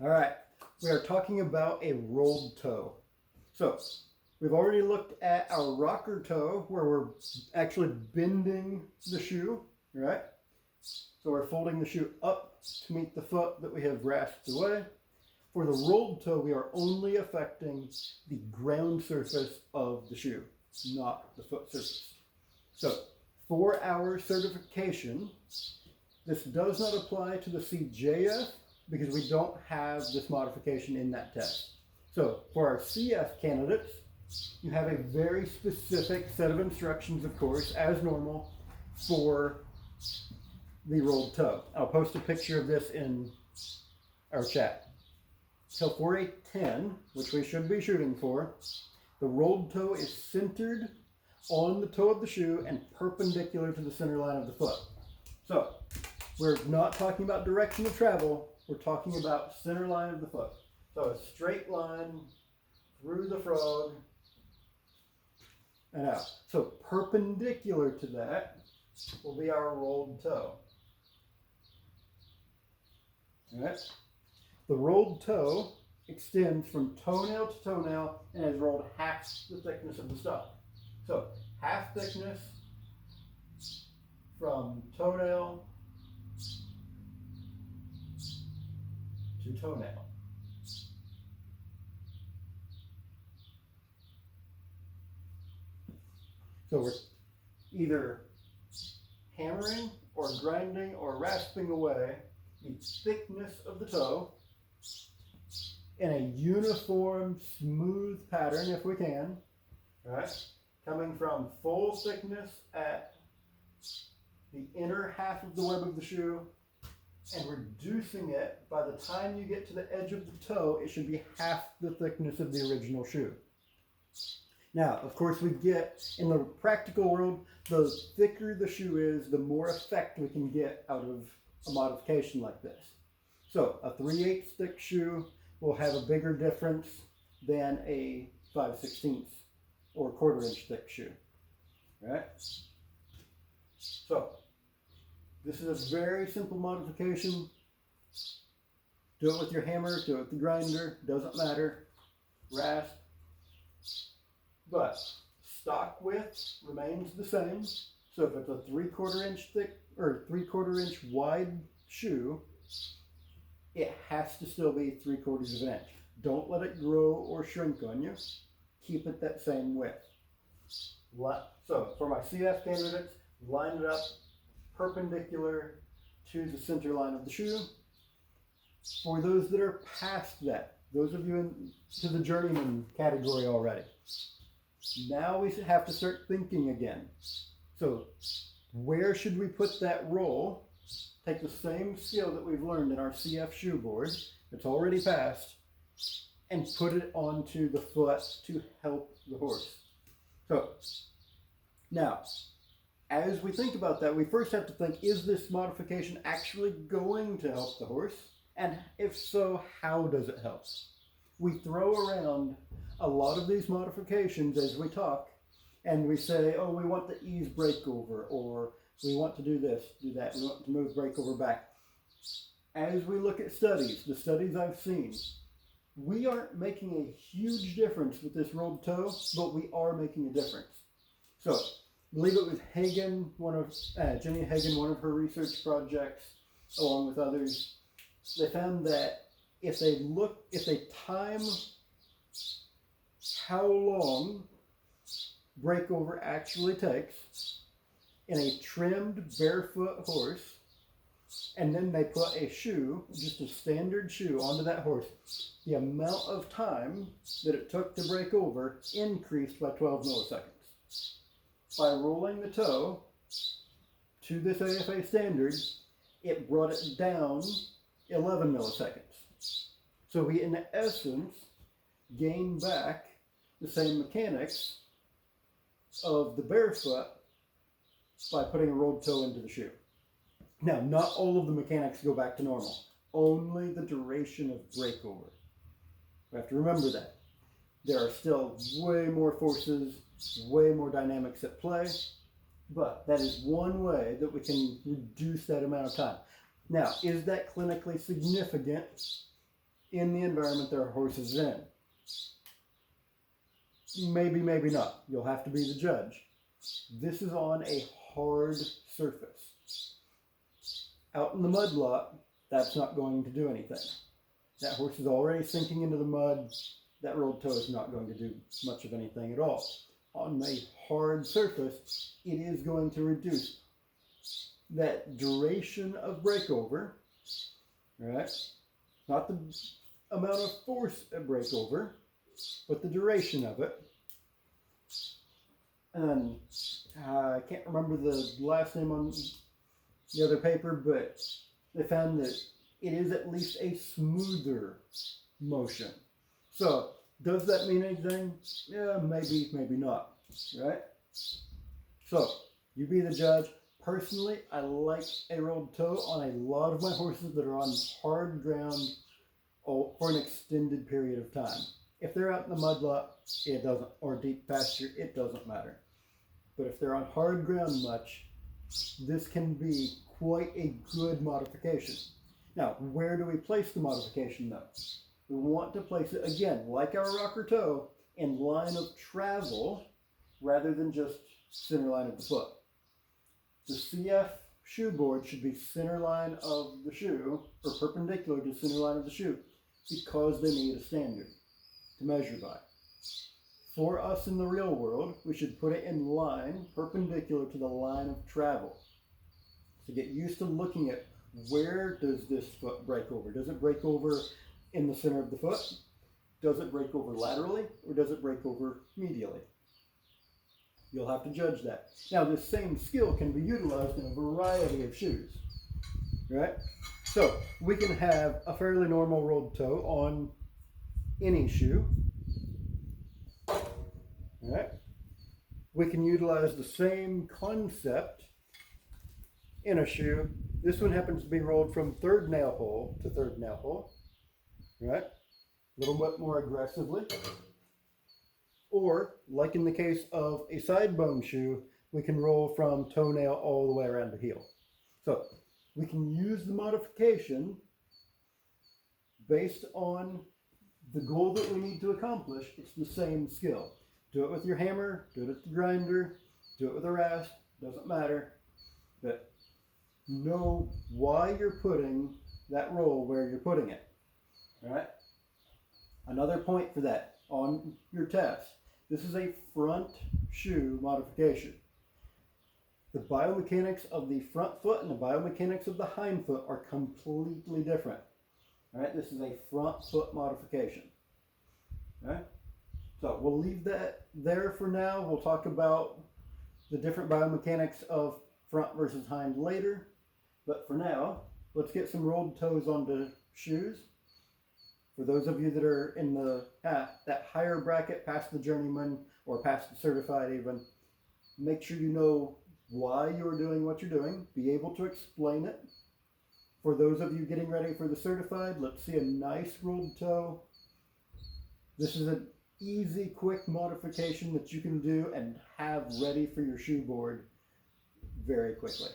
All right, we are talking about a rolled toe. So we've already looked at our rocker toe where we're actually bending the shoe, right? So we're folding the shoe up to meet the foot that we have rasped away. For the rolled toe, we are only affecting the ground surface of the shoe, not the foot surface. So for our certification, this does not apply to the CJF because we don't have this modification in that test. So for our CF candidates, you have a very specific set of instructions, of course, as normal, for the rolled toe. I'll post a picture of this in our chat. So for a 10, which we should be shooting for, the rolled toe is centered on the toe of the shoe and perpendicular to the center line of the foot. So we're not talking about direction of travel, we're talking about center line of the foot. So a straight line through the frog and out. So perpendicular to that will be our rolled toe. All right. The rolled toe extends from toenail to toenail and is rolled half the thickness of the stalk. So half thickness from toenail to toenail. So we're either hammering or grinding or rasping away the thickness of the toe in a uniform, smooth pattern if we can, right? Coming from full thickness at the inner half of the web of the shoe and reducing it. By the time you get to the edge of the toe, it should be half the thickness of the original shoe. Now, of course, we get, in the practical world, the thicker the shoe is, the more effect we can get out of a modification like this. So, a 3/8 thick shoe will have a bigger difference than a 5/16 or 1/4 inch thick shoe, right? So, this is a very simple modification. Do it with your hammer, do it with the grinder, doesn't matter. Rasp. But stock width remains the same. So if it's a 3/4 inch thick or 3/4 inch wide shoe, it has to still be 3/4 of an inch. Don't let it grow or shrink on you. Keep it that same width. So for my CF candidates, line it up perpendicular to the center line of the shoe. For those that are past that, those of you to the journeyman category already, now we have to start thinking again. So where should we put that roll? Take the same skill that we've learned in our CF shoe board that's already passed and put it onto the foot to help the horse. So now, as we think about that, we first have to think, is this modification actually going to help the horse? And if so, how does it help? We throw around a lot of these modifications as we talk, and we say, oh, we want the ease breakover, or we want to do this, do that, we want to move breakover back. As we look at studies, the studies I've seen, we aren't making a huge difference with this rolled toe, but we are making a difference. So, I believe it was Hagen, Jenny Hagen, one of her research projects, along with others, they found that if they time how long breakover actually takes in a trimmed barefoot horse, and then they put a shoe, just a standard shoe, onto that horse, the amount of time that it took to break over increased by 12 milliseconds. By rolling the toe to this AFA standard, it brought it down 11 milliseconds. So we, in essence, gain back the same mechanics of the barefoot by putting a rolled toe into the shoe. Now, not all of the mechanics go back to normal. Only the duration of breakover. We have to remember that. There are still way more forces, way more dynamics at play, but that is one way that we can reduce that amount of time. Now, is that clinically significant? in the environment their horse is in. Maybe, maybe not. You'll have to be the judge. This is on a hard surface. Out in the mud lot, that's not going to do anything. That horse is already sinking into the mud. That rolled toe is not going to do much of anything at all. On a hard surface, it is going to reduce that duration of breakover, right? Not the amount of force at breakover, but the duration of it. And I can't remember the last name on the other paper, but they found that it is at least a smoother motion. So, does that mean anything? Yeah, maybe, maybe not, right? So, you be the judge. Personally, I like a rolled toe on a lot of my horses that are on hard ground for an extended period of time. If they're out in the mud lot, it doesn't, or deep pasture, it doesn't matter. But if they're on hard ground much, this can be quite a good modification. Now, where do we place the modification though? We want to place it, again, like our rocker toe, in line of travel rather than just center line of the foot. The CF shoe board should be center line of the shoe, or perpendicular to center line of the shoe, because they need a standard to measure by. For us in the real world, we should put it in line, perpendicular to the line of travel. So get used to looking at where does this foot break over. Does it break over in the center of the foot? Does it break over laterally, or does it break over medially? You'll have to judge that. Now, this same skill can be utilized in a variety of shoes, right? So, we can have a fairly normal rolled toe on any shoe, right? We can utilize the same concept in a shoe. This one happens to be rolled from third nail hole to third nail hole, right? A little bit more aggressively. Or, like in the case of a side bone shoe, we can roll from toenail all the way around the heel. So, we can use the modification based on the goal that we need to accomplish. It's the same skill. Do it with your hammer, do it with the grinder, do it with a rasp, doesn't matter. But know why you're putting that roll where you're putting it. All right? Another point for that on your test. This is a front shoe modification. The biomechanics of the front foot and the biomechanics of the hind foot are completely different. All right, this is a front foot modification. All right, so we'll leave that there for now. We'll talk about the different biomechanics of front versus hind later. But for now, let's get some rolled toes onto shoes. For those of you that are in the that higher bracket, past the journeyman or past the certified even, make sure you know why you're doing what you're doing. Be able to explain it. For those of you getting ready for the certified, let's see a nice rolled toe. This is an easy, quick modification that you can do and have ready for your shoe board very quickly.